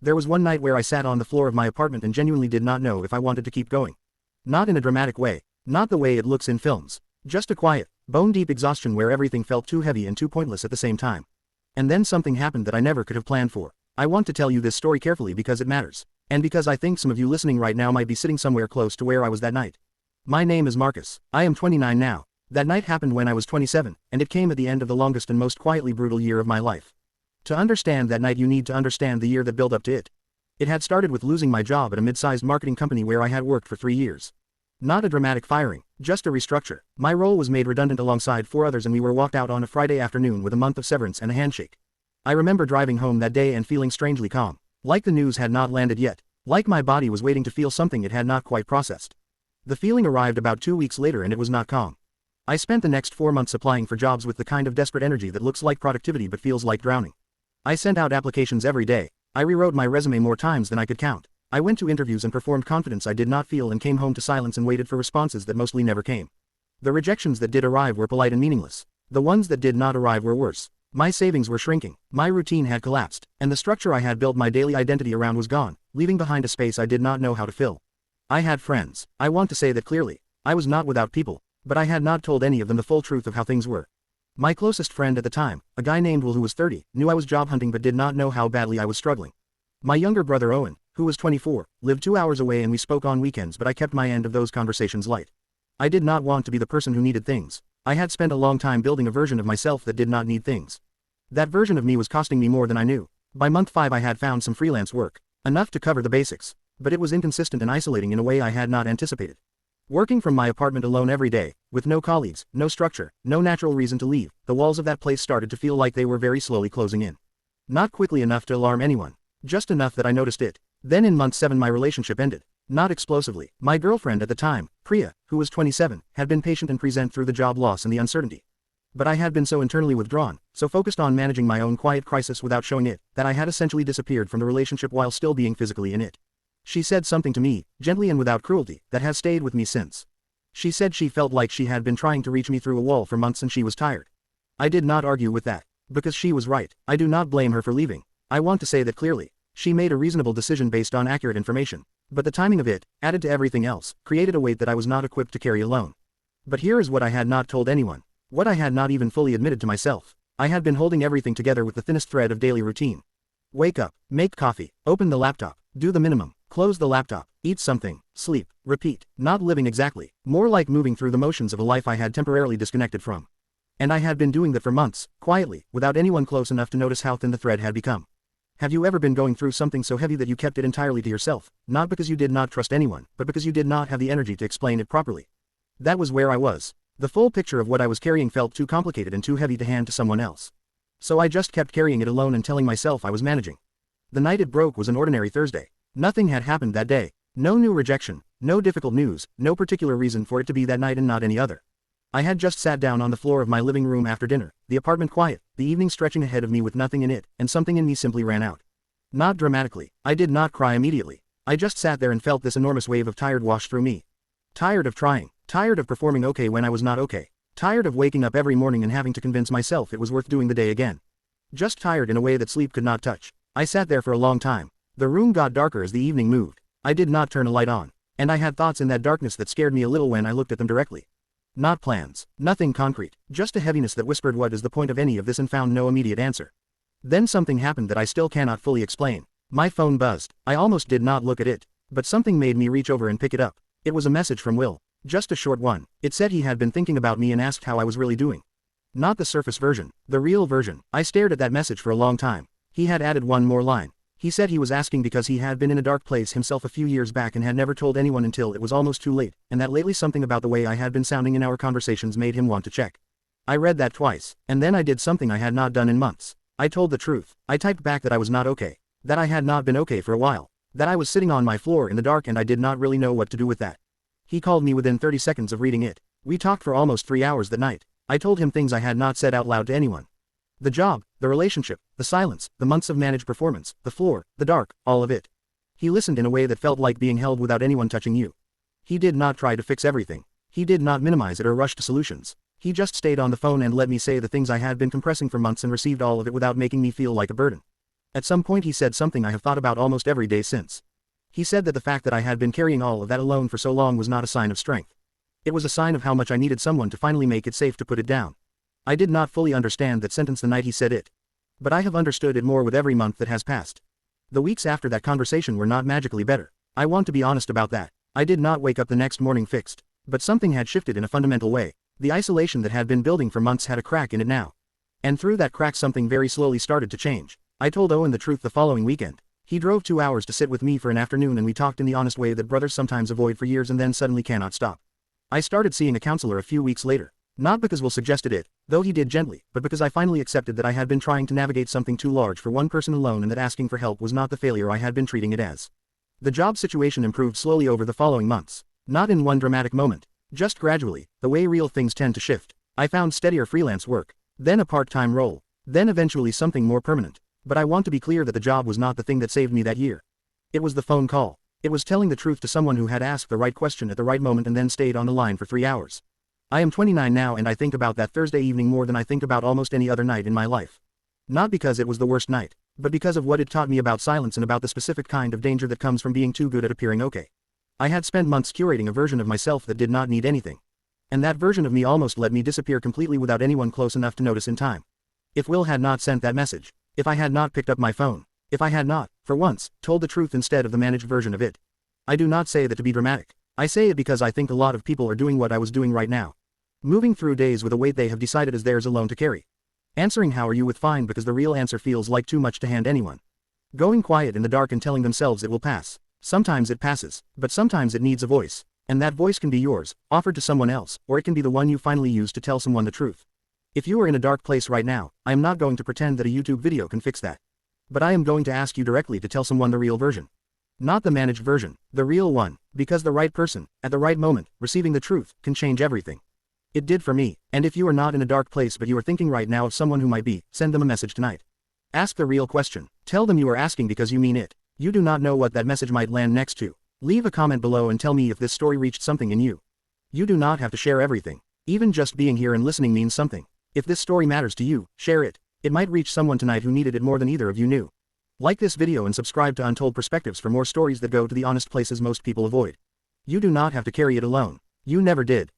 There was one night where I sat on the floor of my apartment and genuinely did not know if I wanted to keep going. Not in a dramatic way, not the way it looks in films. Just a quiet, bone-deep exhaustion where everything felt too heavy and too pointless at the same time. And then something happened that I never could have planned for. I want to tell you this story carefully because it matters. And because I think some of you listening right now might be sitting somewhere close to where I was that night. My name is Marcus. I am 29 now. That night happened when I was 27, and it came at the end of the longest and most quietly brutal year of my life. To understand that night you need to understand the year that built up to it. It had started with losing my job at a mid-sized marketing company where I had worked for 3 years. Not a dramatic firing, just a restructure. My role was made redundant alongside 4 others and we were walked out on a Friday afternoon with a month of severance and a handshake. I remember driving home that day and feeling strangely calm. Like the news had not landed yet. Like my body was waiting to feel something it had not quite processed. The feeling arrived about 2 weeks later and it was not calm. I spent the next 4 months applying for jobs with the kind of desperate energy that looks like productivity but feels like drowning. I sent out applications every day. I rewrote my resume more times than I could count. I went to interviews and performed confidence I did not feel and came home to silence and waited for responses that mostly never came. The rejections that did arrive were polite and meaningless. The ones that did not arrive were worse. My savings were shrinking, my routine had collapsed, and the structure I had built my daily identity around was gone, leaving behind a space I did not know how to fill. I had friends. I want to say that clearly. I was not without people, but I had not told any of them the full truth of how things were. My closest friend at the time, a guy named Will who was 30, knew I was job hunting but did not know how badly I was struggling. My younger brother Owen, who was 24, lived 2 hours away and we spoke on weekends but I kept my end of those conversations light. I did not want to be the person who needed things. I had spent a long time building a version of myself that did not need things. That version of me was costing me more than I knew. By month 5 I had found some freelance work. Enough to cover the basics. But it was inconsistent and isolating in a way I had not anticipated. Working from my apartment alone every day, with no colleagues, no structure, no natural reason to leave, the walls of that place started to feel like they were very slowly closing in. Not quickly enough to alarm anyone. Just enough that I noticed it. Then in month 7 my relationship ended. Not explosively. My girlfriend at the time, Priya, who was 27, had been patient and present through the job loss and the uncertainty. But I had been so internally withdrawn, so focused on managing my own quiet crisis without showing it, that I had essentially disappeared from the relationship while still being physically in it. She said something to me, gently and without cruelty, that has stayed with me since. She said she felt like she had been trying to reach me through a wall for months and she was tired. I did not argue with that. Because she was right. I do not blame her for leaving. I want to say that clearly. She made a reasonable decision based on accurate information. But the timing of it, added to everything else, created a weight that I was not equipped to carry alone. But here is what I had not told anyone. What I had not even fully admitted to myself. I had been holding everything together with the thinnest thread of daily routine. Wake up, make coffee, open the laptop, do the minimum, close the laptop, eat something, sleep, repeat, not living exactly, more like moving through the motions of a life I had temporarily disconnected from. And I had been doing that for months, quietly, without anyone close enough to notice how thin the thread had become. Have you ever been going through something so heavy that you kept it entirely to yourself, not because you did not trust anyone, but because you did not have the energy to explain it properly? That was where I was. The full picture of what I was carrying felt too complicated and too heavy to hand to someone else. So I just kept carrying it alone and telling myself I was managing. The night it broke was an ordinary Thursday. Nothing had happened that day. No new rejection, no difficult news, no particular reason for it to be that night and not any other. I had just sat down on the floor of my living room after dinner, the apartment quiet, the evening stretching ahead of me with nothing in it, and something in me simply ran out. Not dramatically. I did not cry immediately. I just sat there and felt this enormous wave of tired wash through me. Tired of trying. Tired of performing okay when I was not okay. Tired of waking up every morning and having to convince myself it was worth doing the day again. Just tired in a way that sleep could not touch. I sat there for a long time. The room got darker as the evening moved. I did not turn a light on. And I had thoughts in that darkness that scared me a little when I looked at them directly. Not plans. Nothing concrete. Just a heaviness that whispered what is the point of any of this and found no immediate answer. Then something happened that I still cannot fully explain. My phone buzzed. I almost did not look at it. But something made me reach over and pick it up. It was a message from Will. Just a short one. It said he had been thinking about me and asked how I was really doing. Not the surface version. The real version. I stared at that message for a long time. He had added one more line. He said he was asking because he had been in a dark place himself a few years back and had never told anyone until it was almost too late, and that lately something about the way I had been sounding in our conversations made him want to check. I read that twice, and then I did something I had not done in months. I told the truth. I typed back that I was not okay. That I had not been okay for a while. That I was sitting on my floor in the dark and I did not really know what to do with that. He called me within 30 seconds of reading it. We talked for almost 3 hours that night. I told him things I had not said out loud to anyone. The job, the relationship, the silence, the months of managed performance, the floor, the dark, all of it. He listened in a way that felt like being held without anyone touching you. He did not try to fix everything. He did not minimize it or rush to solutions. He just stayed on the phone and let me say the things I had been compressing for months and received all of it without making me feel like a burden. At some point he said something I have thought about almost every day since. He said that the fact that I had been carrying all of that alone for so long was not a sign of strength. It was a sign of how much I needed someone to finally make it safe to put it down. I did not fully understand that sentence the night he said it. But I have understood it more with every month that has passed. The weeks after that conversation were not magically better. I want to be honest about that. I did not wake up the next morning fixed. But something had shifted in a fundamental way. The isolation that had been building for months had a crack in it now. And through that crack something very slowly started to change. I told Owen the truth the following weekend. He drove 2 hours to sit with me for an afternoon and we talked in the honest way that brothers sometimes avoid for years and then suddenly cannot stop. I started seeing a counselor a few weeks later. Not because Will suggested it, though he did gently, but because I finally accepted that I had been trying to navigate something too large for one person alone and that asking for help was not the failure I had been treating it as. The job situation improved slowly over the following months. Not in one dramatic moment. Just gradually, the way real things tend to shift. I found steadier freelance work. Then a part-time role. Then eventually something more permanent. But I want to be clear that the job was not the thing that saved me that year. It was the phone call. It was telling the truth to someone who had asked the right question at the right moment and then stayed on the line for 3 hours. I am 29 now and I think about that Thursday evening more than I think about almost any other night in my life. Not because it was the worst night, but because of what it taught me about silence and about the specific kind of danger that comes from being too good at appearing okay. I had spent months curating a version of myself that did not need anything. And that version of me almost let me disappear completely without anyone close enough to notice in time. If Will had not sent that message, if I had not picked up my phone, if I had not, for once, told the truth instead of the managed version of it. I do not say that to be dramatic. I say it because I think a lot of people are doing what I was doing right now. Moving through days with a weight they have decided is theirs alone to carry. Answering how are you with fine because the real answer feels like too much to hand anyone. Going quiet in the dark and telling themselves it will pass. Sometimes it passes, but sometimes it needs a voice. And that voice can be yours, offered to someone else, or it can be the one you finally use to tell someone the truth. If you are in a dark place right now, I am not going to pretend that a YouTube video can fix that. But I am going to ask you directly to tell someone the real version. Not the managed version, the real one, because the right person, at the right moment, receiving the truth, can change everything. It did for me, and if you are not in a dark place but you are thinking right now of someone who might be, send them a message tonight. Ask the real question. Tell them you are asking because you mean it. You do not know what that message might land next to. Leave a comment below and tell me if this story reached something in you. You do not have to share everything. Even just being here and listening means something. If this story matters to you, share it. It might reach someone tonight who needed it more than either of you knew. Like this video and subscribe to Untold Perspectives for more stories that go to the honest places most people avoid. You do not have to carry it alone. You never did.